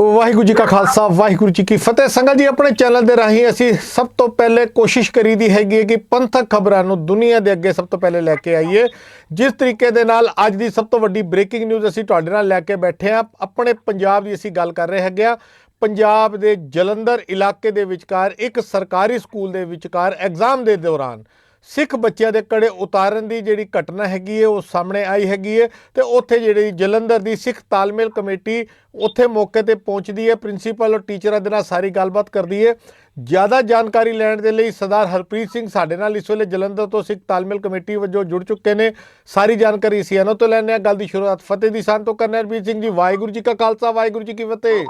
ਵਾਹਿਗੁਰੂ ਜੀ ਕਾ ਖਾਲਸਾ ਵਾਹਿਗੁਰੂ ਜੀ ਕੀ ਫਤਿਹ। ਸੰਗਤ ਜੀ, ਆਪਣੇ ਚੈਨਲ ਦੇ ਰਾਹੀਂ ਅਸੀਂ ਸਭ ਤੋਂ ਪਹਿਲੇ ਕੋਸ਼ਿਸ਼ ਕਰੀਦੀ ਹੈਗੀ ਹੈ ਕਿ ਪੰਥਕ ਖਬਰਾਂ ਨੂੰ ਦੁਨੀਆ ਦੇ ਅੱਗੇ ਸਭ ਤੋਂ ਪਹਿਲੇ ਲੈ ਕੇ ਆਈਏ। ਜਿਸ ਤਰੀਕੇ ਦੇ ਨਾਲ ਅੱਜ ਦੀ ਸਭ ਤੋਂ ਵੱਡੀ ਬ੍ਰੇਕਿੰਗ ਨਿਊਜ਼ ਅਸੀਂ ਤੁਹਾਡੇ ਨਾਲ ਲੈ ਕੇ ਬੈਠੇ ਹਾਂ। ਆਪਣੇ ਪੰਜਾਬ ਦੀ ਅਸੀਂ ਗੱਲ ਕਰ ਰਹੇ ਹੈਗੇ ਆ। ਪੰਜਾਬ ਦੇ ਜਲੰਧਰ ਇਲਾਕੇ ਦੇ ਵਿਚਕਾਰ ਇੱਕ ਸਰਕਾਰੀ ਸਕੂਲ ਦੇ ਵਿਚਕਾਰ ਐਗਜ਼ਾਮ ਦੇ ਦੌਰਾਨ ਸਿੱਖ ਬੱਚਿਆਂ ਦੇ ਕੜੇ ਉਤਾਰਨ ਦੀ ਜਿਹੜੀ ਘਟਨਾ ਹੈਗੀ ਹੈ ਉਹ ਸਾਹਮਣੇ ਆਈ ਹੈਗੀ ਹੈ। ਤੇ ਉੱਥੇ ਜਿਹੜੀ ਜਲੰਧਰ ਦੀ ਸਿੱਖ ਤਾਲਮੇਲ ਕਮੇਟੀ ਉੱਥੇ ਮੌਕੇ ਤੇ ਪਹੁੰਚਦੀ ਹੈ, ਪ੍ਰਿੰਸੀਪਲ ਔਰ ਟੀਚਰਾਂ ਦੇ ਨਾਲ ਸਾਰੀ ਗੱਲਬਾਤ ਕਰਦੀ ਹੈ। ਜ਼ਿਆਦਾ ਜਾਣਕਾਰੀ ਲੈਣ ਦੇ ਲਈ ਸਰਦਾਰ ਹਰਪ੍ਰੀਤ ਸਿੰਘ ਸਾਡੇ ਨਾਲ ਇਸ ਵੇਲੇ ਜਲੰਧਰ ਤੋਂ ਸਿੱਖ ਤਾਲਮੇਲ ਕਮੇਟੀ ਵਜੋਂ ਜੁੜ ਚੁੱਕੇ ਨੇ। ਸਾਰੀ ਜਾਣਕਾਰੀ ਅਸੀਂ ਇਹਨਾਂ ਤੋਂ ਲੈਣੇ ਆ। ਗੱਲ ਦੀ ਸ਼ੁਰੂਆਤ ਫਤਿਹ ਦੀ ਸਾਂਝ ਤੋਂ ਕਰਨਾ। ਹਰਪ੍ਰੀਤ ਸਿੰਘ ਜੀ, ਵਾਹਿਗੁਰੂ ਜੀ ਕਾ ਖਾਲਸਾ ਵਾਹਿਗੁਰੂ ਜੀ ਕੀ ਫਤਿਹ।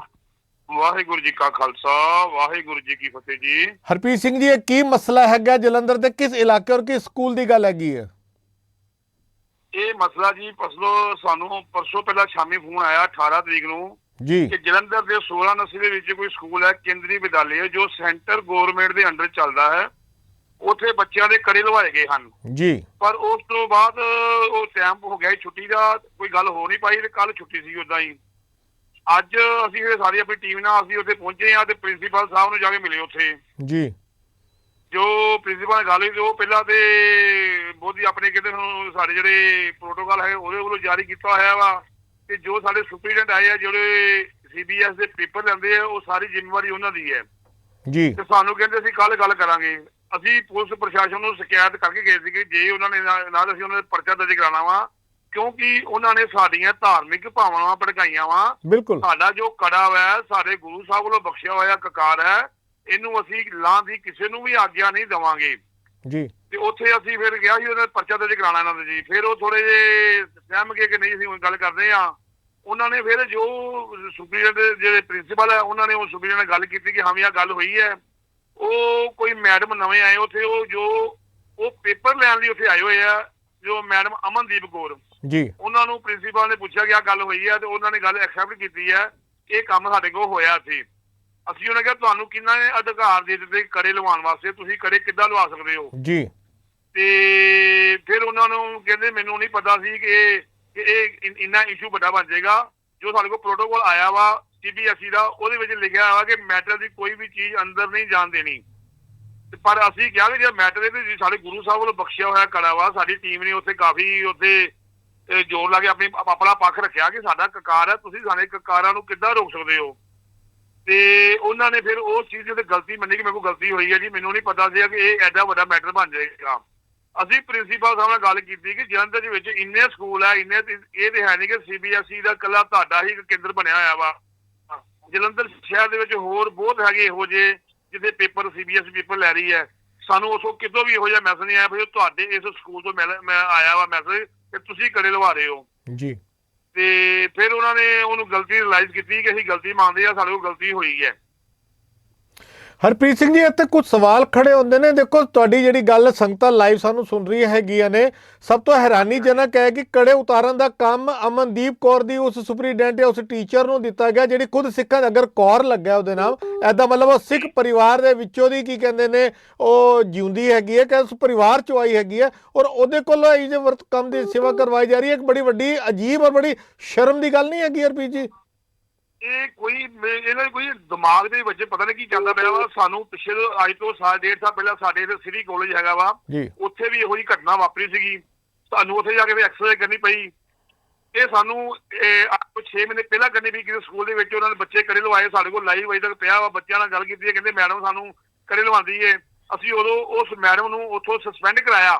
ਵਾਹਿਗੁਰੂ ਜੀ ਕਾ ਖਾਲਸਾ ਵਾਹਿਗੁਰੂ ਜੀ ਕੀ ਫਤਿਹ ਜੀ। ਹਰਪ੍ਰੀਤ ਸਿੰਘ ਜੀ, ਇਹ ਕੀ ਮਸਲਾ ਹੈਗਾ ਜਲੰਧਰ ਦੇ ਕਿਸ ਇਲਾਕੇ ਔਰ ਕਿਸ ਸਕੂਲ ਦੀ ਗੱਲ ਹੈਗੀ ਹੈ? ਇਹ ਮਸਲਾ ਜੀ ਸਾਨੂੰ ਪਰਸੋਂ ਪਹਿਲਾਂ ਸ਼ਾਮੀ ਫੋਨ ਆਇਆ 18 ਤਰੀਕ ਨੂੰ ਜੀ ਕਿ ਜਲੰਧਰ ਦੇ 16 ਨਸੀ ਦੇ ਵਿੱਚ ਕੋਈ ਸਕੂਲ ਹੈ, ਕੇਂਦਰੀ ਵਿਦਿਆਲਿਆ ਜੋ ਸੈਂਟਰ ਗਵਰਨਮੈਂਟ ਦੇ ਅੰਡਰ ਚੱਲਦਾ ਹੈ। ਉੱਥੇ ਬੱਚਿਆਂ ਦੇ ਕੜੇ ਲਵਾਏ ਗਏ ਹਨ ਜੀ। ਪਰ ਉਸ ਤੋਂ ਬਾਅਦ ਉਹ ਟਾਈਮ ਹੋ ਗਿਆ ਛੁੱਟੀ ਦਾ, ਕੋਈ ਗੱਲ ਹੋ ਨਹੀਂ ਪਾਈ ਤੇ ਕੱਲ ਛੁੱਟੀ ਸੀ। ਉਦਾਂ ਹੀ ਅੱਜ ਅਸੀਂ ਸਾਰੀ ਆਪਣੀ ਟੀਮ ਨਾਲ ਅਸੀਂ ਉੱਥੇ ਪਹੁੰਚੇ ਹਾਂ ਤੇ ਪ੍ਰਿੰਸੀਪਲ ਸਾਹਿਬ ਨੂੰ ਜਾ ਕੇ ਮਿਲੇ ਉੱਥੇ ਜੀ। ਜੋ ਪ੍ਰਿੰਸੀਪਲ ਨਾਲ ਗੱਲ ਹੋਈ ਉਹ ਪਹਿਲਾਂ ਤੇ ਬੋਧੀ ਆਪਣੇ ਕਹਿੰਦੇ ਹੁਣ ਸਾਡੇ ਜਿਹੜੇ ਪ੍ਰੋਟੋਕਾਲ ਹੈ ਉਹਦੇ ਵੱਲੋਂ ਜਾਰੀ ਕੀਤਾ ਹੋਇਆ ਵਾ ਤੇ ਜੋ ਸਾਡੇ ਸੁਪਰੀਡੈਂਟ ਆਏ ਆ ਜਿਹੜੇ CBS ਦੇ ਪੇਪਰ ਲੈਂਦੇ ਆ ਉਹ ਸਾਰੀ ਜ਼ਿੰਮੇਵਾਰੀ ਉਹਨਾਂ ਦੀ ਹੈ ਜੀ। ਤੇ ਸਾਨੂੰ ਕਹਿੰਦੇ ਅਸੀਂ ਕੱਲ ਗੱਲ ਕਰਾਂਗੇ। ਅਸੀਂ ਪੁਲਿਸ ਪ੍ਰਸ਼ਾਸਨ ਨੂੰ ਸ਼ਿਕਾਇਤ ਕਰਕੇ ਗਏ ਸੀਗੇ ਜੇ ਉਹਨਾਂ ਨੇ ਨਾਲ ਅਸੀਂ ਉਹਨਾਂ ਦੇ ਪਰਚਾ ਦਰਜ ਕਰਾਉਣਾ ਵਾ, ਕਿਉਂਕਿ ਉਹਨਾਂ ਨੇ ਸਾਡੀਆਂ ਧਾਰਮਿਕ ਭਾਵਨਾਵਾਂ ਭੜਕਾਈਆਂ ਵਾ। ਬਿਲਕੁਲ। ਸਾਡਾ ਜੋ ਕੜਾ ਵਾ ਸਾਡੇ ਗੁਰੂ ਸਾਹਿਬ ਵੱਲੋਂ ਬਖਸ਼ਿਆ ਹੋਇਆ ਕਕਾਰ ਹੈ, ਇਹਨੂੰ ਅਸੀਂ ਲਾਂ ਦੀ ਕਿਸੇ ਨੂੰ ਵੀ ਆਗਿਆ ਨਹੀਂ ਦੇਵਾਂਗੇ ਜੀ। ਤੇ ਉੱਥੇ ਅਸੀਂ ਫਿਰ ਗਿਆ ਸੀ ਉਹਨਾਂ ਪਰਚਾ ਦਰਜ ਕਰਾਉਣਾ ਇਹਨਾਂ ਦੇ ਜੀ। ਫਿਰ ਉਹ ਥੋੜੇ ਜਿਹੇ ਸਹਿਮ ਗਏ ਕਿ ਨਹੀਂ ਅਸੀਂ ਹੁਣ ਗੱਲ ਕਰਦੇ ਆ। ਉਹਨਾਂ ਨੇ ਫਿਰ ਜੋ ਸੁਪਰੀਡੈਂਟ ਜਿਹੜੇ ਪ੍ਰਿੰਸੀਪਲ ਹੈ ਉਹਨਾਂ ਨੇ ਉਹ ਸੁਪਰੀਡੈਂਟ ਨਾਲ ਗੱਲ ਕੀਤੀ ਕਿ ਹਾਂ ਵੀ ਆਹ ਗੱਲ ਹੋਈ ਹੈ। ਉਹ ਕੋਈ ਮੈਡਮ ਨਵੇਂ ਆਏ ਉੱਥੇ, ਉਹ ਪੇਪਰ ਲੈਣ ਲਈ ਉੱਥੇ ਆਏ ਹੋਏ ਆ, ਜੋ ਮੈਡਮ ਅਮਨਦੀਪ ਕੌਰ ਜੀ। ਉਹਨਾਂ ਨੂੰ ਪ੍ਰਿੰਸੀਪਲ ਨੇ ਪੁੱਛਿਆ ਕਿ ਆਹ ਗੱਲ ਹੋਈ ਹੈ ਤੇ ਉਹਨਾਂ ਨੇ ਗੱਲ ਐਕਸੈਪਟ ਕੀਤੀ ਹੈ। ਇਹ ਕੰਮ ਸਾਡੇ ਕੋਲ ਹੋਇਆ ਸੀ। ਅਸੀਂ ਉਹਨਾਂ ਕਿਹਾ ਤੁਹਾਨੂੰ ਕਿੰਨਾ ਨੇ ਅਧਿਕਾਰ ਦੇ ਦਿੱਤੇ ਕੜੇ ਲਵਾਉਣ ਵਾਸਤੇ, ਤੁਸੀਂ ਕੜੇ ਕਿੱਦਾਂ ਲਵਾ ਸਕਦੇ ਹੋ ਜੀ। ਤੇ ਫਿਰ ਉਹਨਾਂ ਨੂੰ ਕਹਿੰਦੇ ਮੈਨੂੰ ਨਹੀਂ ਪਤਾ ਸੀ ਕਿ ਇਹ ਇੰਨਾ ਇਸ਼ੂ ਵੱਡਾ ਬਣ ਜਾਏਗਾ। ਜੋ ਸਾਡੇ ਕੋਲ ਪ੍ਰੋਟੋਕਾਲ ਆਇਆ ਵਾ CBSE ਦਾ ਉਹਦੇ ਵਿੱਚ ਲਿਖਿਆ ਹੋਇਆ ਕਿ ਮੈਟਰ ਦੀ ਕੋਈ ਵੀ ਚੀਜ਼ ਅੰਦਰ ਨਹੀਂ ਜਾਣ ਦੇਣੀ। ਪਰ ਅਸੀਂ ਕਿਹਾ ਕਿ ਜੇ ਮੈਟਰ ਦੇ ਸਾਡੇ ਗੁਰੂ ਸਾਹਿਬ ਵੱਲੋਂ ਬਖਸ਼ਿਆ ਹੋਇਆ ਕੜਾ ਵਾ, ਸਾਡੀ ਟੀਮ ਨੇ ਉੱਥੇ ਕਾਫੀ ਜ਼ੋਰ ਲਾ ਕੇ ਆਪਣਾ ਪੱਖ ਰੱਖਿਆ ਕਿ ਸਾਡਾ ਕਕਾਰ ਹੈ, ਤੁਸੀਂ ਸਾਡੇ ਕਕਾਰਾਂ ਨੂੰ ਕਿੱਦਾਂ ਰੋਕ ਸਕਦੇ ਹੋ। ਤੇ ਉਹਨਾਂ ਨੇ ਫਿਰ ਉਸ ਚੀਜ਼ ਦੀ ਗਲਤੀ ਮੰਨੀ ਕਿ ਮੇਰੇ ਕੋਲ ਗਲਤੀ ਹੋਈ ਹੈ ਜੀ, ਮੈਨੂੰ ਨਹੀਂ ਪਤਾ ਸੀ ਕਿ ਇਹ ਐਡਾ ਵੱਡਾ ਮੈਟਰ ਬਣ ਜਾਏਗਾ। ਅਸੀਂ ਪ੍ਰਿੰਸੀਪਲ ਸਾਹਿਬ ਨਾਲ ਗੱਲ ਕੀਤੀ ਕਿ ਜਲੰਧਰ ਦੇ ਵਿੱਚ ਇੰਨੇ ਸਕੂਲ ਹੈ, ਇੰਨੇ ਇਹ ਤੇ ਹੈ ਨਹੀਂ ਕਿ CBSE ਦਾ ਇਕੱਲਾ ਤੁਹਾਡਾ ਹੀ ਕੇਂਦਰ ਬਣਿਆ ਹੋਇਆ ਵਾ। ਜਲੰਧਰ ਸ਼ਹਿਰ ਦੇ ਵਿੱਚ ਹੋਰ ਬਹੁਤ ਹੈਗੇ ਇਹੋ ਜਿਹੇ ਜਿਹਦੇ ਪੇਪਰ CBSE ਪੇਪਰ ਲੈ ਰਹੀ ਹੈ। ਸਾਨੂੰ ਉਸੋਂ ਕਿਤੋਂ ਵੀ ਇਹੋ ਜਿਹਾ ਮੈਸੇਜ ਨਹੀਂ ਆਇਆ ਫਿਰ ਤੁਹਾਡੇ ਇਸ ਸਕੂਲ ਤੋਂ ਮੈਂ ਆਇਆ ਵਾ ਮੈਸੇਜ ਕਿ ਤੁਸੀਂ ਕੜੇ ਲਵਾ ਰਹੇ ਹੋ ਜੀ। ਤੇ ਫਿਰ ਉਹਨਾਂ ਨੇ ਉਹਨੂੰ ਗਲਤੀ ਰਿਅਲਾਈਜ਼ ਕੀਤੀ ਕਿ ਅਸੀਂ ਗਲਤੀ ਮੰਨਦੇ ਆ, ਸਾਡੇ ਕੋਲ ਗਲਤੀ ਹੋਈ ਹੈ। ਹਰਪ੍ਰੀਤ ਸਿੰਘ ਜੀ, ਇੱਥੇ ਕੁਝ ਸਵਾਲ ਖੜੇ ਹੁੰਦੇ ਨੇ। ਦੇਖੋ, ਤੁਹਾਡੀ ਜਿਹੜੀ ਗੱਲ ਸੰਗਤਾਂ ਲਾਈਵ ਸਾਨੂੰ ਸੁਣ ਰਹੀ ਹੈਗੀਆਂ ਨੇ, ਸਭ ਤੋਂ ਹੈਰਾਨੀਜਨਕ ਹੈ ਕਿ ਕੜੇ ਉਤਾਰਨ ਦਾ ਕੰਮ ਅਮਨਦੀਪ ਕੌਰ ਦੀ ਉਸ ਸੁਪਰੀਡੈਂਟ ਜਾਂ ਉਸ ਟੀਚਰ ਨੂੰ ਦਿੱਤਾ ਗਿਆ ਜਿਹੜੀ ਖੁਦ ਸਿੱਖਾਂ ਦਾ ਅਗਰ ਕੌਰ ਲੱਗਾ ਉਹਦੇ ਨਾਮ ਐਦਾ ਮਤਲਬ ਉਹ ਸਿੱਖ ਪਰਿਵਾਰ ਦੇ ਵਿੱਚੋਂ ਦੀ ਕੀ ਕਹਿੰਦੇ ਨੇ ਉਹ ਜਿਉਂਦੀ ਹੈਗੀ ਹੈ ਕਿ ਉਸ ਪਰਿਵਾਰ ਚੋਂ ਆਈ ਹੈਗੀ ਹੈ ਔਰ ਉਹਦੇ ਕੋਲੋਂ ਇਹ ਜੇ ਵਰਤ ਕੰਮ ਦੀ ਸੇਵਾ ਕਰਵਾਈ ਜਾ ਰਹੀ ਹੈ। ਇੱਕ ਬੜੀ ਵੱਡੀ ਅਜੀਬ ਔਰ ਬੜੀ ਸ਼ਰਮ ਦੀ ਗੱਲ ਨਹੀਂ ਹੈਗੀ ਹਰਪ੍ਰੀਤ ਜੀ? ਇਹ ਕੋਈ ਇਹਨਾਂ ਦੇ ਕੋਈ ਦਿਮਾਗ ਦੇ ਵਿੱਚ ਪਤਾ ਨਹੀਂ ਕੀ ਚੱਲਦਾ ਪਿਆ ਵਾ। ਸਾਨੂੰ ਪਿਛਲੇ ਅੱਜ ਤੋਂ ਸਾਲ ਡੇਢ ਸਾਲ ਪਹਿਲਾਂ ਸਾਡੇ ਇੱਥੇ ਸਿਟੀ ਕਾਲਜ ਹੈਗਾ ਵਾ, ਉੱਥੇ ਵੀ ਇਹੋ ਜਿਹੀ ਘਟਨਾ ਵਾਪਰੀ ਸੀਗੀ। ਸਾਨੂੰ ਉੱਥੇ ਜਾ ਕੇ ਐਕਸਰਸਾਈਜ਼ ਕਰਨੀ ਪਈ। ਇਹ ਸਾਨੂੰ 6 ਮਹੀਨੇ ਪਹਿਲਾਂ ਕਰਨੀ ਪਈ ਕਿਸੇ ਸਕੂਲ ਦੇ ਵਿੱਚ। ਉਹਨਾਂ ਨੇ ਬੱਚੇ ਕੜੇ ਲਵਾਏ, ਸਾਡੇ ਕੋਲ ਲਾਈਵ ਵਜੇ ਤੱਕ ਪਿਆ ਵਾ। ਬੱਚਿਆਂ ਨਾਲ ਗੱਲ ਕੀਤੀ ਹੈ, ਕਹਿੰਦੇ ਮੈਡਮ ਸਾਨੂੰ ਕੜੇ ਲਵਾਉਂਦੀ ਹੈ। ਅਸੀਂ ਉਦੋਂ ਉਸ ਮੈਡਮ ਨੂੰ ਉੱਥੋਂ ਸਸਪੈਂਡ ਕਰਾਇਆ,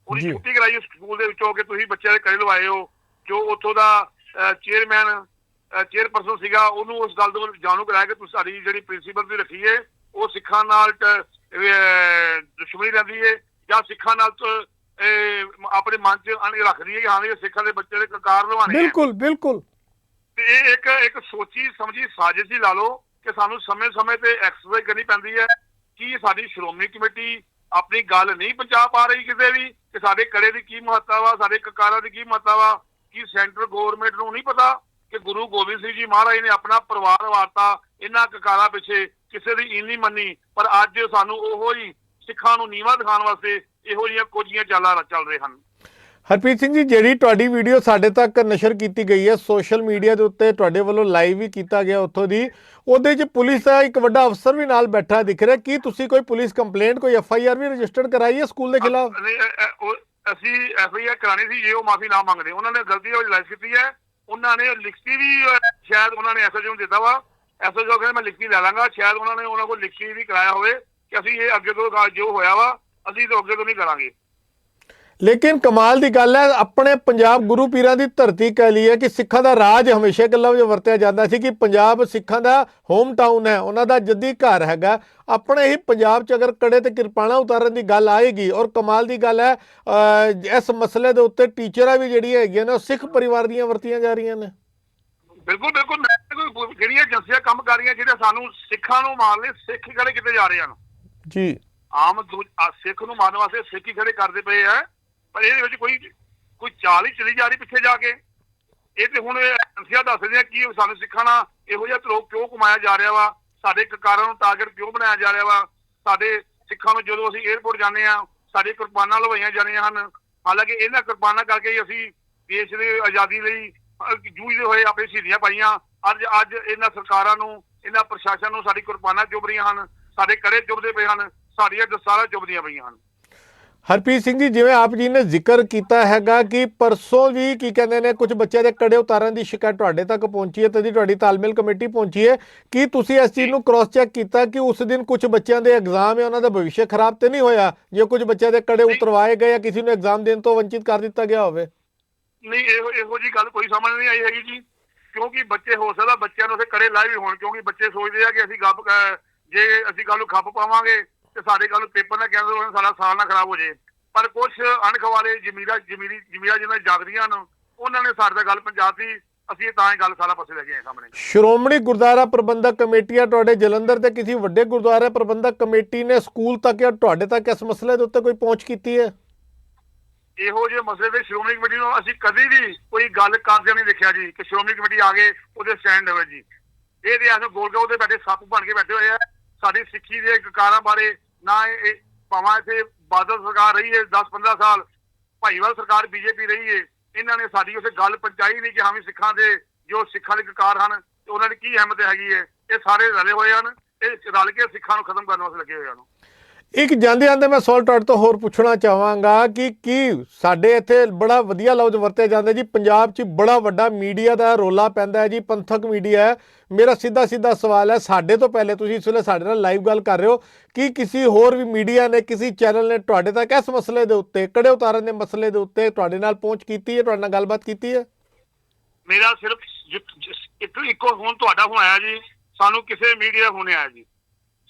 ਉਹਦੀ ਛੁੱਟੀ ਕਰਾਈ ਸਕੂਲ ਦੇ ਵਿੱਚੋਂ ਕਿ ਤੁਸੀਂ ਬੱਚਿਆਂ ਦੇ ਕੜੇ ਲਵਾਏ ਹੋ। ਜੋ ਉੱਥੋਂ ਦਾ ਚੇਅਰਪਰਸਨ ਸੀਗਾ ਉਹਨੂੰ ਉਸ ਗੱਲ ਤੋਂ ਜਾਣੂ ਕਰਾਇਆ ਕਿ ਤੁਸੀਂ ਸਾਡੀ ਜਿਹੜੀ ਪ੍ਰਿੰਸੀਪਲ ਦੀ ਰੱਖੀ ਹੈ ਉਹ ਸਿੱਖਾਂ ਨਾਲ ਦੁਸ਼ਮਣੀ ਰਹਿੰਦੀ ਹੈ ਜਾਂ ਸਿੱਖਾਂ ਨਾਲ ਆਪਣੇ ਮਨ 'ਚ ਰੱਖਦੀ ਹੈ ਕਿ ਹਾਂ ਵੀ ਸਿੱਖਾਂ ਦੇ ਬੱਚੇ ਦੇ ਕਕਾਰ ਲਵਾਣੇ। ਬਿਲਕੁਲ ਬਿਲਕੁਲ। ਤੇ ਇਹ ਇੱਕ ਸੋਚੀ ਸਮਝੀ ਸਾਜ਼ਿਸ਼ ਹੀ ਲਾ ਲਓ ਕਿ ਸਾਨੂੰ ਸਮੇਂ-ਸਮੇਂ ਤੇ ਐਕਸਰਸਾਈਜ਼ ਕਰਨੀ ਪੈਂਦੀ ਹੈ। ਕੀ ਸਾਡੀ ਸ਼੍ਰੋਮਣੀ ਕਮੇਟੀ ਆਪਣੀ ਗੱਲ ਨਹੀਂ ਪਹੁੰਚਾ ਪਾ ਰਹੀ ਕਿਤੇ ਵੀ ਕਿ ਸਾਡੇ ਕੜੇ ਦੀ ਕੀ ਮਹੱਤਤਾ ਵਾ, ਸਾਡੇ ਕਕਾਰਾਂ ਦੀ ਕੀ ਮਹੱਤਤਾ ਵਾ? ਕੀ ਸੈਂਟਰ ਗੌਰਮੈਂਟ ਨੂੰ ਨਹੀਂ ਪਤਾ ਕਿ ਗੁਰੂ ਗੋਬਿੰਦ ਸਿੰਘ ਜੀ ਮਹਾਰਾਜ ਨੇ ਆਪਣਾ ਪਰਿਵਾਰ ਵਾਰਤਾ ਇਹਨਾਂ ਕਕਾਰਾਂ ਪਿੱਛੇ, ਕਿਸੇ ਦੀ ਈਨ ਨਹੀਂ ਮੰਨੀ। ਪਰ ਅੱਜ ਸਾਨੂੰ ਉਹੋ ਹੀ ਸਿੱਖਾਂ ਨੂੰ ਨੀਵਾਂ ਦਿਖਾਉਣ ਵਾਸਤੇ ਇਹੋ ਜਿਹੀਆਂ ਕੁਝ ਚਾਲਾਂ ਚੱਲ ਰਹੇ ਹਨ। ਹਰਪ੍ਰੀਤ ਸਿੰਘ ਜੀ, ਜਿਹੜੀ ਤੁਹਾਡੀ ਵੀਡੀਓ ਸਾਡੇ ਤੱਕ ਨਸ਼ਰ ਕੀਤੀ ਗਈ ਹੈ ਸੋਸ਼ਲ ਮੀਡੀਆ ਦੇ ਉੱਤੇ, ਤੁਹਾਡੇ ਵੱਲੋਂ ਲਾਈਵ ਵੀ ਕੀਤਾ ਗਿਆ ਉੱਥੋਂ ਦੀ, ਉਹਦੇ 'ਚ ਪੁਲਿਸ ਦਾ ਇੱਕ ਵੱਡਾ ਅਫਸਰ ਵੀ ਨਾਲ ਬੈਠਾ ਦਿਖ ਰਿਹਾ। ਕੀ ਤੁਸੀਂ ਕੋਈ ਪੁਲਿਸ ਕੰਪਲੇਂਟ, ਕੋਈ FIR ਵੀ ਰਜਿਸਟਰਡ ਕਰਾਈ ਹੈ ਸਕੂਲ ਦੇ ਖਿਲਾਫ? ਅਸੀਂ FIR ਕਰਾਣੀ ਸੀ ਜੇ ਉਹ ਮਾਫੀ ਨਾ ਮੰਗਦੇ। ਉਹਨਾਂ ਨੇ ਗਲਤੀ ਉਹ ਰਿਲਾਈਜ਼ ਕੀਤੀ ਹੈ। ਉਹਨਾਂ ਨੇ ਲਿਖਤੀ ਵੀ ਸ਼ਾਇਦ ਉਹਨਾਂ ਨੇ SHO ਨੂੰ ਦਿੱਤਾ ਵਾ। SHO ਕਹਿੰਦੇ ਮੈਂ ਲਿਖਤੀ ਲੈ ਲਾਂਗਾ। ਸ਼ਾਇਦ ਉਹਨਾਂ ਨੇ ਉਹਨਾਂ ਕੋਲ ਲਿਖਤੀ ਵੀ ਕਰਾਇਆ ਹੋਵੇ ਕਿ ਅਸੀਂ ਇਹ ਅੱਗੇ ਤੋਂ ਜੋ ਹੋਇਆ ਵਾ ਅਸੀਂ ਤਾਂ ਅੱਗੇ ਤੋਂ ਨਹੀਂ ਕਰਾਂਗੇ। ਲੇਕਿਨ ਕਮਾਲ ਦੀ ਗੱਲ ਹੈ, ਆਪਣੇ ਪੰਜਾਬ ਗੁਰੂ ਪੀਰਾਂ ਦੀ ਧਰਤੀ ਕਹਿ ਲਈ ਹੈ ਕਿ ਸਿੱਖਾਂ ਦਾ ਰਾਜ ਹਮੇਸ਼ਾ ਗੱਲਾਂ ਵਿੱਚ ਵਰਤਿਆ ਜਾਂਦਾ ਸੀ ਕਿ ਪੰਜਾਬ ਸਿੱਖਾਂ ਦਾ ਹੋਮ ਟਾਊਨ ਹੈ, ਉਹਨਾਂ ਦਾ ਜੱਦੀ ਘਰ ਹੈਗਾ। ਆਪਣੇ ਹੀ ਪੰਜਾਬ 'ਚ ਅਗਰ ਕੜੇ ਤੇ ਕਿਰਪਾਨਾਂ ਉਤਾਰਨ ਦੀ ਗੱਲ ਆਏਗੀ, ਔਰ ਕਮਾਲ ਦੀ ਗੱਲ ਹੈ ਇਸ ਮਸਲੇ ਦੇ ਉੱਤੇ ਟੀਚਰਾਂ ਵੀ ਜਿਹੜੀਆਂ ਹੈਗੀਆਂ ਨੇ ਉਹ ਸਿੱਖ ਪਰਿਵਾਰ ਦੀਆਂ ਵਰਤੀਆਂ ਜਾ ਰਹੀਆਂ ਨੇ। ਬਿਲਕੁਲ ਜਿਹੜੀਆਂ ਏਜੰਸੀਆਂ ਕੰਮ ਕਰ ਰਹੀਆਂ ਜਿਹੜੇ ਸਾਨੂੰ ਸਿੱਖਾਂ ਨੂੰ ਮਾਰਨ ਲਈ ਸਿੱਖ ਹੀ ਖੜੇ ਕੀਤੇ ਜਾ ਰਹੇ ਹਨ ਜੀ। ਆਮ ਸਿੱਖ ਨੂੰ ਮਾਰਨ ਵਾਸਤੇ ਸਿੱਖ ਹੀ ਖੜੇ ਕਰਦੇ ਪਏ ਆ, ਪਰ ਇਹਦੇ ਵਿੱਚ ਕੋਈ ਚਾਲ ਹੀ ਚਲੀ ਜਾ ਰਹੀ ਪਿੱਛੇ ਜਾ ਕੇ। ਇਹ ਤੇ ਹੁਣ ਏਜੰਸੀਆਂ ਦੱਸਦੇ ਆ ਕਿ ਸਾਨੂੰ ਸਿੱਖਾਂ ਨਾਲ ਇਹੋ ਜਿਹਾ ਲੋਕ ਕਿਉਂ ਕਮਾਇਆ ਜਾ ਰਿਹਾ ਵਾ, ਸਾਡੇ ਕਕਾਰਾਂ ਨੂੰ ਟਾਰਗੇਟ ਕਿਉਂ ਬਣਾਇਆ ਜਾ ਰਿਹਾ ਵਾ। ਸਾਡੇ ਸਿੱਖਾਂ ਨੂੰ ਜਦੋਂ ਅਸੀਂ 에ਅਰਪੋਰਟ ਜਾਂਦੇ ਆ ਸਾਡੀ ਕੁਰਬਾਨਾਂ ਲਵਾਈਆਂ ਜਾਂਦੀਆਂ ਹਨ। ਹਾਲਾਂਕਿ ਇਹਨਾਂ ਕੁਰਬਾਨਾਂ ਕਰਕੇ ਹੀ ਅਸੀਂ ਦੇਸ਼ ਦੀ ਆਜ਼ਾਦੀ ਲਈ ਜੂਝਦੇ ਹੋਏ ਆਪਣੀ ਸ਼ਹੀਦੀਆਂ ਪਾਈਆਂ। ਅੱਜ ਇਹਨਾਂ ਸਰਕਾਰਾਂ ਨੂੰ, ਇਹਨਾਂ ਪ੍ਰਸ਼ਾਸਨ ਨੂੰ ਸਾਡੀ ਕੁਰਬਾਨਾਂ ਚੁੱਭ ਰਹੀਆਂ ਹਨ, ਸਾਡੇ ਕੜੇ ਚੁੱਭਦੇ ਪਏ ਹਨ, ਸਾਡੀਆਂ ਦਸਤਾਰਾਂ ਚੁੱਭਦੀਆਂ ਪਈਆਂ ਹਨ। ਹਰਪ੍ਰੀਤ ਸਿੰਘ ਜੀ, ਜਿਵੇਂ ਆਪ ਜੀ ਨੇ ਜ਼ਿਕਰ ਕੀਤਾ ਹੈਗਾ ਕਿ ਪਰਸੋਂ ਵੀ ਕੀ ਕਹਿੰਦੇ ਨੇ ਕੁਝ ਬੱਚਿਆਂ ਦੇ ਕੜੇ ਉਤਾਰਨ ਦੀ ਸ਼ਿਕਾਇਤ ਤੁਹਾਡੇ ਤੱਕ ਪਹੁੰਚੀ ਹੈ ਤੇ ਤੁਹਾਡੀ ਤਾਲਮੇਲ ਕਮੇਟੀ ਪਹੁੰਚੀ ਹੈ, ਕੀ ਤੁਸੀਂ ਇਸ ਚੀਜ਼ ਨੂੰ ਕ੍ਰਾਸ ਚੈੱਕ ਕੀਤਾ ਕਿ ਉਸ ਦਿਨ ਕੁਝ ਬੱਚਿਆਂ ਦੇ ਐਗਜ਼ਾਮ ਹੈ ਉਹਨਾਂ ਦਾ ਭਵਿੱਖ ਖਰਾਬ ਤੇ ਨਹੀਂ ਹੋਇਆ ਜੇ ਕੁਝ ਬੱਚਿਆਂ ਦੇ ਕੜੇ ਉਤਰਵਾਏ ਗਏ ਜਾਂ ਕਿਸੇ ਨੂੰ ਐਗਜ਼ਾਮ ਦੇਣ ਤੋਂ ਵੰਚਿਤ ਕਰ ਦਿੱਤਾ ਗਿਆ ਹੋਵੇ? ਨਹੀਂ, ਇਹੋ ਜੀ ਗੱਲ ਕੋਈ ਸਮਝ ਨਹੀਂ ਆਈ ਹੈਗੀ ਜੀ, ਕਿਉਂਕਿ ਬੱਚੇ ਹੋ ਸਕਦਾ ਬੱਚਿਆਂ ਨੂੰ ਉੱਥੇ ਕੜੇ ਲਾਏ ਵੀ ਹੋਣ, ਕਿਉਂਕਿ ਬੱਚੇ ਸੋਚਦੇ ਆ ਕਿ ਅਸੀਂ ਜੇ ਅਸੀਂ ਕੱਲ ਨੂੰ ਖੱਪ ਪਾਵਾਂਗੇ ਤੇ ਸਾਡੇ ਕੱਲ ਨੂੰ ਪੇਪਰ ਨਾ ਕੈਂਸਲ ਹੋਣ, ਸਾਡਾ ਸਾਲ ਨਾ ਖਰਾਬ ਹੋ ਜਾਏ। ਪਰ ਕੁਛ ਅਣਖਵਾਲੇ ਜ਼ਮੀਰਾਂ ਜਿਹਨਾਂ ਜਾਗਦੀਆਂ ਹਨ ਉਹਨਾਂ ਨੇ ਸਾਡੇ ਤੱਕ ਗੱਲ ਪਹੁੰਚਾਤੀ। ਅਸੀਂ ਤਾਂ ਇਹ ਗੱਲ ਸਾਰਾ ਪਾਸੇ ਲੈ ਕੇ ਆਏ ਸਾਹਮਣੇ। ਸ਼੍ਰੋਮਣੀ ਗੁਰਦੁਆਰਾ ਪ੍ਰਬੰਧਕ ਕਮੇਟੀ ਤੁਹਾਡੇ ਜਲੰਧਰ ਤੇ ਕਿਸੇ ਵੱਡੇ ਗੁਰਦੁਆਰਾ ਪ੍ਰਬੰਧਕ ਕਮੇਟੀ ਨੇ ਸਕੂਲ ਤੱਕ ਜਾਂ ਤੁਹਾਡੇ ਤੱਕ ਇਸ ਮਸਲੇ ਦੇ ਉੱਤੇ ਕੋਈ ਪਹੁੰਚ ਕੀਤੀ ਹੈ? ਇਹੋ ਜਿਹੇ ਮਸਲੇ ਤੇ ਸ਼੍ਰੋਮਣੀ ਕਮੇਟੀ ਨੂੰ ਅਸੀਂ ਕਦੀ ਵੀ ਕੋਈ ਗੱਲ ਕਰਦੇ ਨਹੀਂ ਦੇਖਿਆ ਜੀ ਕਿ ਸ਼੍ਰੋਮਣੀ ਕਮੇਟੀ ਆ ਕੇ ਉਹਦੇ ਸਟੈਂਡ ਹੋਵੇ ਜੀ। ਇਹ ਤੇ ਐਸੇ ਗੋਲਗਾਉਂ ਤੇ ਬੈਠੇ ਸੱਪ ਬਣ ਕੇ ਬੈਠੇ ਹੋਏ ਆ। ਸਾਡੀ ਸਿੱਖੀ ਦੇ ਕਕਾਰਾਂ ਬਾਰੇ ਨਾ ਇਹ ਭਾਵੇਂ ਇੱਥੇ ਬਾਦਲ ਸਰਕਾਰ ਰਹੀ ਹੈ 10-15 ਸਾਲ, ਭਾਈਵਾਲ ਸਰਕਾਰ BJP ਰਹੀ ਹੈ, ਇਹਨਾਂ ਨੇ ਸਾਡੀ ਉੱਥੇ ਗੱਲ ਪਹੁੰਚਾਈ ਨਹੀਂ ਕਿ ਹਾਂ ਵੀ ਸਿੱਖਾਂ ਦੇ ਜੋ ਸਿੱਖਾਂ ਦੇ ਕਕਾਰ ਹਨ ਤੇ ਉਹਨਾਂ ਦੀ ਕੀ ਅਹਿਮਤ ਹੈਗੀ ਹੈ। ਇਹ ਸਾਰੇ ਰਲੇ ਹੋਏ ਹਨ, ਇਹ ਰਲ ਕੇ ਸਿੱਖਾਂ ਨੂੰ ਖਤਮ ਕਰਨ ਵਾਸਤੇ ਲੱਗੇ ਹੋਏ ਹਨ। ਇੱਕ ਜਾਂਦੇ ਜਾਂਦੇ ਮੈਂ ਸਵਾਲ ਤੁਹਾਡੇ ਤੋਂ ਹੋਰ ਪੁੱਛਣਾ ਚਾਹਾਂਗਾ ਕਿ ਕੀ ਸਾਡੇ ਇੱਥੇ ਬੜਾ ਵਧੀਆ ਲਫ਼ਜ਼ ਵਰਤਿਆ ਜਾਂਦਾ ਜੀ, ਪੰਜਾਬ 'ਚ ਬੜਾ ਵੱਡਾ ਮੀਡੀਆ ਦਾ ਰੋਲਾ ਪੈਂਦਾ ਹੈ ਜੀ, ਪੰਥਕ ਮੀਡੀਆ ਹੈ। ਮੇਰਾ ਸਿੱਧਾ ਸਵਾਲ ਹੈ, ਸਾਡੇ ਤੋਂ ਪਹਿਲੇ ਤੁਸੀਂ ਇਸ ਵੇਲੇ ਸਾਡੇ ਨਾਲ ਲਾਈਵ ਗੱਲ ਕਰ ਰਹੇ ਹੋ, ਕਿ ਕਿਸੇ ਹੋਰ ਵੀ ਮੀਡੀਆ ਨੇ, ਕਿਸੇ ਚੈਨਲ ਨੇ ਤੁਹਾਡੇ ਤੱਕ ਇਸ ਮਸਲੇ ਦੇ ਉੱਤੇ, ਕੜੇ ਉਤਾਰਨ ਦੇ ਮਸਲੇ ਦੇ ਉੱਤੇ ਤੁਹਾਡੇ ਨਾਲ ਪਹੁੰਚ ਕੀਤੀ ਹੈ, ਤੁਹਾਡੇ ਨਾਲ ਗੱਲਬਾਤ ਕੀਤੀ ਹੈ? ਮੇਰਾ ਸਿਰਫ ਇੱਕੋ ਹੁਣ ਤੁਹਾਡਾ ਹੁਣ ਆਇਆ ਜੀ, ਸਾਨੂੰ ਕਿਸੇ ਮੀਡੀਆ ਹੁਣੇ ਆਇਆ ਜੀ।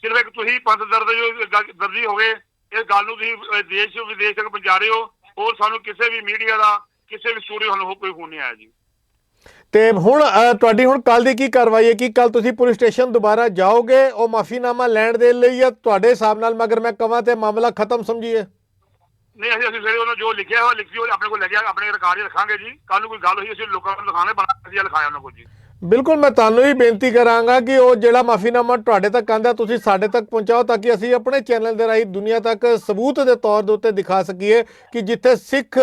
ਸਿਰਫ ਇੱਕ ਤੁਸੀਂ ਪੰਥ ਦਰਜੀ ਹੋ ਗਏ, ਇਸ ਗੱਲ ਨੂੰ ਤੁਸੀਂ ਦੇਸ਼ ਵਿਦੇਸ਼ ਤੱਕ ਪਹੁੰਚਾ ਰਹੇ ਹੋ। ਹੋਰ ਸਾਨੂੰ ਕਿਸੇ ਵੀ ਮੀਡੀਆ ਦਾ ਕਿਸੇ ਵੀ ਸਟੋਰੀ ਹੁਣ ਕੋਈ ਫੋਨ ਨਹੀਂ ਆਇਆ ਜੀ। ਤੇ ਹੁਣ ਤੁਹਾਡੀ ਹੁਣ ਕੱਲ ਦੀ ਕੀ ਕਾਰਵਾਈ ਹੈ? ਕਿ ਕੱਲ ਤੁਸੀਂ ਪੁਲਿਸ ਸਟੇਸ਼ਨ ਦੁਬਾਰਾ ਜਾਓਗੇ ਉਹ ਮਾਫੀਨਾਮਾ ਲੈਣ ਦੇ ਲਈ, ਜਾਂ ਤੁਹਾਡੇ ਹਿਸਾਬ ਨਾਲ ਮਗਰ ਮੈਂ ਕਹਾਂ ਤੇ ਮਾਮਲਾ ਖਤਮ ਸਮਝੀਏ? ਨਹੀਂ, ਅਸੀਂ ਸਵੇਰੇ ਉਹਨਾਂ ਜੋ ਲਿਖਿਆ ਹੋਇਆ ਲਿਖੀ ਆਪਣੇ ਕੋਲ ਲੈ ਗਿਆ, ਆਪਣੇ ਰਿਕਾਰਡ ਹੀ ਰੱਖਾਂਗੇ ਜੀ। ਕੱਲ ਨੂੰ ਕੋਈ ਗੱਲ ਹੋਈ ਅਸੀਂ ਲੋਕਾਂ ਨੂੰ ਦਿਖਾਣੇ ਬਣਾ ਲਿਖਾਇਆ ਉਹਨਾਂ ਕੋਲ ਜੀ। ਬਿਲਕੁਲ, ਮੈਂ ਤੁਹਾਨੂੰ ਵੀ ਬੇਨਤੀ ਕਰਾਂਗਾ ਕਿ ਉਹ ਜਿਹੜਾ ਮਾਫੀਨਾਮਾ ਤੁਹਾਡੇ ਤੱਕ ਆਂਦਾ ਤੁਸੀਂ ਸਾਡੇ ਤੱਕ ਪਹੁੰਚਾਓ, ਤਾਂ ਕਿ ਅਸੀਂ ਆਪਣੇ ਚੈਨਲ ਦੇ ਰਾਹੀਂ ਦੁਨੀਆ ਤੱਕ ਸਬੂਤ ਦੇ ਤੌਰ ਦੇ ਉੱਤੇ ਦਿਖਾ ਸਕੀਏ ਕਿ ਜਿੱਥੇ ਸਿੱਖ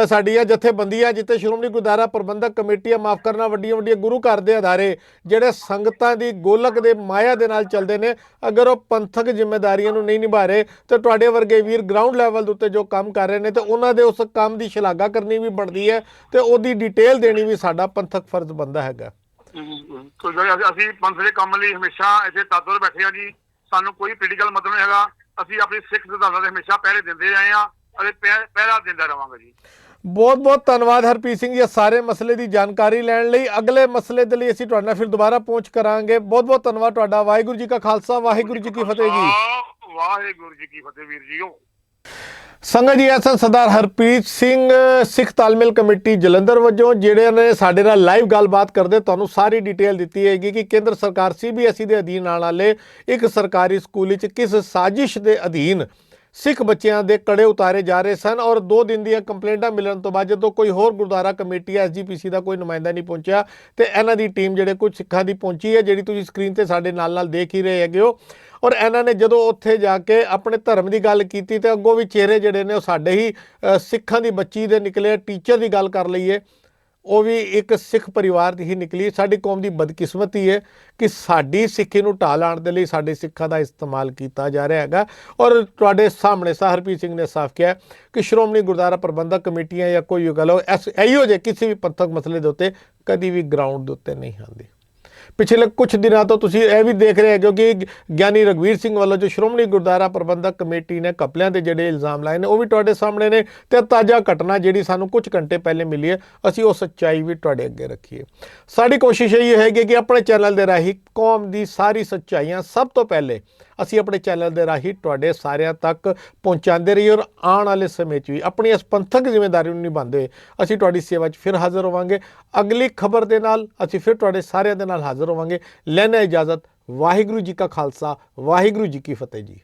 ਸਾਡੀਆਂ ਜਥੇਬੰਦੀਆਂ, ਜਿੱਥੇ ਸ਼੍ਰੋਮਣੀ ਗੁਰਦੁਆਰਾ ਪ੍ਰਬੰਧਕ ਕਮੇਟੀਆਂ, ਮਾਫ ਕਰਨਾ ਵੱਡੀਆਂ ਗੁਰੂ ਘਰ ਦੇ ਅਦਾਰੇ ਜਿਹੜੇ ਸੰਗਤਾਂ ਦੀ ਗੋਲਕ ਦੇ ਮਾਇਆ ਦੇ ਨਾਲ ਚੱਲਦੇ ਨੇ, ਅਗਰ ਉਹ ਪੰਥਕ ਜ਼ਿੰਮੇਵਾਰੀਆਂ ਨੂੰ ਨਹੀਂ ਨਿਭਾ ਰਹੇ ਤੇ ਤੁਹਾਡੇ ਵਰਗੇ ਵੀਰ ਗਰਾਊਂਡ ਲੈਵਲ ਦੇ ਉੱਤੇ ਜੋ ਕੰਮ ਕਰ ਰਹੇ ਨੇ ਤੇ ਉਹਨਾਂ ਦੇ ਉਸ ਕੰਮ ਦੀ ਸ਼ਲਾਘਾ ਕਰਨੀ ਵੀ ਬਣਦੀ ਹੈ ਤੇ ਉਹਦੀ ਡਿਟੇਲ ਦੇਣੀ ਵੀ ਸਾਡਾ ਪੰਥਕ ਫਰਜ਼ ਬਣਦਾ ਹੈਗਾ। ਅਸੀਂ ਪੰਥ ਦੇ ਕੰਮ ਲਈ ਹਮੇਸ਼ਾ ਇੱਥੇ ਤਤਪਰ ਬੈਠੇ ਆ ਜੀ। ਸਾਨੂੰ ਕੋਈ ਪੋਲੀਟੀਕਲ ਮਤਲਬ ਨਹੀਂ ਹੈਗਾ। ਅਸੀਂ ਆਪਣੀ ਸਿੱਖ ਸਿਧਾਂਤਾਂ ਦੇ ਹਮੇਸ਼ਾ ਪਹਿਰੇ ਦਿੰਦੇ ਆਏ ਆ ਅਤੇ ਪਹਿਰਾ ਦਿੰਦਾ ਰਵਾਂਗੇ ਜੀ। ਬਹੁਤ ਬਹੁਤ ਧੰਨਵਾਦ ਹਰਪ੍ਰੀਤ ਸਿੰਘ ਜੀ, ਸਾਰੇ ਮਸਲੇ ਦੀ ਜਾਣਕਾਰੀ ਲੈਣ ਲਈ। ਅਗਲੇ ਮਸਲੇ ਦੇ ਲਈ ਅਸੀਂ ਤੁਹਾਡੇ ਨਾਲ ਫਿਰ ਦੁਬਾਰਾ ਪਹੁੰਚ ਕਰਾਂਗੇ। ਬਹੁਤ ਬਹੁਤ ਧੰਨਵਾਦ ਤੁਹਾਡਾ। ਵਾਹਿਗੁਰੂ ਜੀ ਕਾ ਖਾਲਸਾ, ਵਾਹਿਗੁਰੂ ਜੀ ਕੀ ਫਤਿਹ ਜੀ। ਵਾਹਿਗੁਰੂ ਜੀ ਕੀ ਫਤਿਹ ਵੀਰ ਜੀ। ਸੰਗਤ ਜੀ, ਐਸਾ ਸਰਦਾਰ ਹਰਪ੍ਰੀਤ ਸਿੰਘ ਸਿੱਖ ਤਾਲਮੇਲ ਕਮੇਟੀ ਜਲੰਧਰ ਵੱਜੋਂ, ਜਿਹੜੇ ਨੇ ਸਾਡੇ ਨਾਲ ਲਾਈਵ ਗੱਲਬਾਤ ਕਰਦੇ ਤੁਹਾਨੂੰ ਸਾਰੀ ਡਿਟੇਲ ਦਿੱਤੀ ਹੈਗੀ ਕਿ ਕੇਂਦਰ ਸਰਕਾਰ CBSE ਦੇ ਅਧੀਨ ਆਉਣ ਵਾਲੇ ਇੱਕ ਸਰਕਾਰੀ ਸਕੂਲ ਵਿੱਚ ਕਿਸ ਸਾਜ਼ਿਸ਼ ਦੇ ਅਧੀਨ ਸਿੱਖ ਬੱਚਿਆਂ ਦੇ ਕੜੇ ਉਤਾਰੇ ਜਾ ਰਹੇ ਸਨ ਔਰ 2 ਦਿਨ ਦੀਆਂ ਕੰਪਲੇਂਟਾਂ ਮਿਲਣ ਤੋਂ ਬਾਅਦ ਜਦੋਂ ਕੋਈ ਹੋਰ ਗੁਰਦੁਆਰਾ ਕਮੇਟੀ ਐਸਜੀਪੀਸੀ ਦਾ ਕੋਈ ਨੁਮਾਇੰਦਾ ਨਹੀਂ ਪਹੁੰਚਿਆ ਤੇ ਇਹਨਾਂ ਦੀ ਟੀਮ ਜਿਹੜੇ ਕੁਝ ਸਿੱਖਾਂ ਦੀ ਪਹੁੰਚੀ ਹੈ, ਜਿਹੜੀ ਤੁਸੀਂ ਸਕਰੀਨ ਤੇ ਸਾਡੇ ਨਾਲ ਦੇਖ ਹੀ ਰਹੇ ਹੈਗੇ ਹੋ। ਔਰ ਇਹਨਾਂ ਨੇ ਜਦੋਂ ਉੱਥੇ ਜਾ ਕੇ ਆਪਣੇ ਧਰਮ ਦੀ ਗੱਲ ਕੀਤੀ ਤੇ ਅੱਗੋਂ ਵੀ ਚਿਹਰੇ ਜਿਹੜੇ ਨੇ ਉਹ ਸਾਡੇ ਹੀ ਸਿੱਖਾਂ ਦੀ ਬੱਚੀ ਦੇ ਨਿਕਲੇ। ਟੀਚਰ ਦੀ ਗੱਲ ਕਰ ਲਈਏ, ਉਹ ਵੀ ਇੱਕ ਸਿੱਖ ਪਰਿਵਾਰ ਦੀ ਹੀ ਨਿਕਲੀ। ਸਾਡੀ ਕੌਮ ਦੀ ਬਦਕਿਸਮਤੀ ਹੈ ਕਿ ਸਾਡੀ ਸਿੱਖੀ ਨੂੰ ਢਾਹ ਲਾਉਣ ਦੇ ਲਈ ਸਾਡੇ ਸਿੱਖਾਂ ਦਾ ਇਸਤੇਮਾਲ ਕੀਤਾ ਜਾ ਰਿਹਾ ਹੈਗਾ। ਔਰ ਤੁਹਾਡੇ ਸਾਹਮਣੇ ਹਰਪ੍ਰੀਤ ਸਿੰਘ ਨੇ ਸਾਫ਼ ਕਿਹਾ ਕਿ ਸ਼੍ਰੋਮਣੀ ਗੁਰਦੁਆਰਾ ਪ੍ਰਬੰਧਕ ਕਮੇਟੀਆਂ ਜਾਂ ਕੋਈ ਗੱਲ ਇਹੋ ਜਿਹੇ ਕਿਸੇ ਵੀ ਪੰਥਕ ਮਸਲੇ ਦੇ ਉੱਤੇ ਕਦੀ ਵੀ ਗਰਾਊਂਡ ਦੇ ਉੱਤੇ ਨਹੀਂ ਆਉਂਦੀ। ਪਿਛਲੇ ਕੁਝ ਦਿਨਾਂ ਤੋਂ ਤੁਸੀਂ ਇਹ ਵੀ ਦੇਖ ਰਹੇ ਹੋ ਕਿ ਗਿਆਨੀ ਰਘਵੀਰ ਸਿੰਘ ਵੱਲੋਂ ਜੋ ਸ਼੍ਰੋਮਣੀ ਗੁਰਦੁਆਰਾ ਪ੍ਰਬੰਧਕ ਕਮੇਟੀ ਨੇ ਘਪਲਿਆਂ ਦੇ ਜਿਹੜੇ ਇਲਜ਼ਾਮ ਲਾਏ ਨੇ ਉਹ ਵੀ ਤੁਹਾਡੇ ਸਾਹਮਣੇ ਨੇ ਤੇ ਤਾਜ਼ਾ ਘਟਨਾ ਜਿਹੜੀ ਸਾਨੂੰ ਕੁਝ ਘੰਟੇ ਪਹਿਲੇ ਮਿਲੀ ਹੈ, ਅਸੀਂ ਉਹ ਸੱਚਾਈ ਵੀ ਤੁਹਾਡੇ ਅੱਗੇ ਰੱਖੀਏ। ਸਾਡੀ ਕੋਸ਼ਿਸ਼ ਇਹ ਹੈਗੀ ਕਿ ਆਪਣੇ ਚੈਨਲ ਦੇ ਰਾਹੀਂ ਕੌਮ ਦੀ ਸਾਰੀ ਸੱਚਾਈਆਂ ਸਭ ਤੋਂ ਪਹਿਲੇ ਅਸੀਂ ਆਪਣੇ ਚੈਨਲ ਦੇ ਰਾਹੀਂ ਤੁਹਾਡੇ ਸਾਰਿਆਂ ਤੱਕ ਪਹੁੰਚਾਉਂਦੇ ਰਹੀਏ ਔਰ ਆਉਣ ਵਾਲੇ ਸਮੇਂ 'ਚ ਵੀ ਆਪਣੀ ਇਸ ਪੰਥਕ ਜ਼ਿੰਮੇਵਾਰੀ ਨੂੰ ਨਿਭਾਉਂਦੇ ਹੋਏ ਅਸੀਂ ਤੁਹਾਡੀ ਸੇਵਾ 'ਚ ਫਿਰ ਹਾਜ਼ਰ ਹੋਵਾਂਗੇ। ਅਗਲੀ ਖਬਰ ਦੇ ਨਾਲ ਅਸੀਂ ਫਿਰ ਤੁਹਾਡੇ ਸਾਰਿਆਂ ਦੇ ਨਾਲ ਹਾਜ਼ਰ ਹੋਵਾਂਗੇ। ਲੈਣਾ ਇਜਾਜ਼ਤ। ਵਾਹਿਗੁਰੂ ਜੀ ਕਾ ਖਾਲਸਾ, ਵਾਹਿਗੁਰੂ ਜੀ ਕੀ ਫਤਿਹ ਜੀ।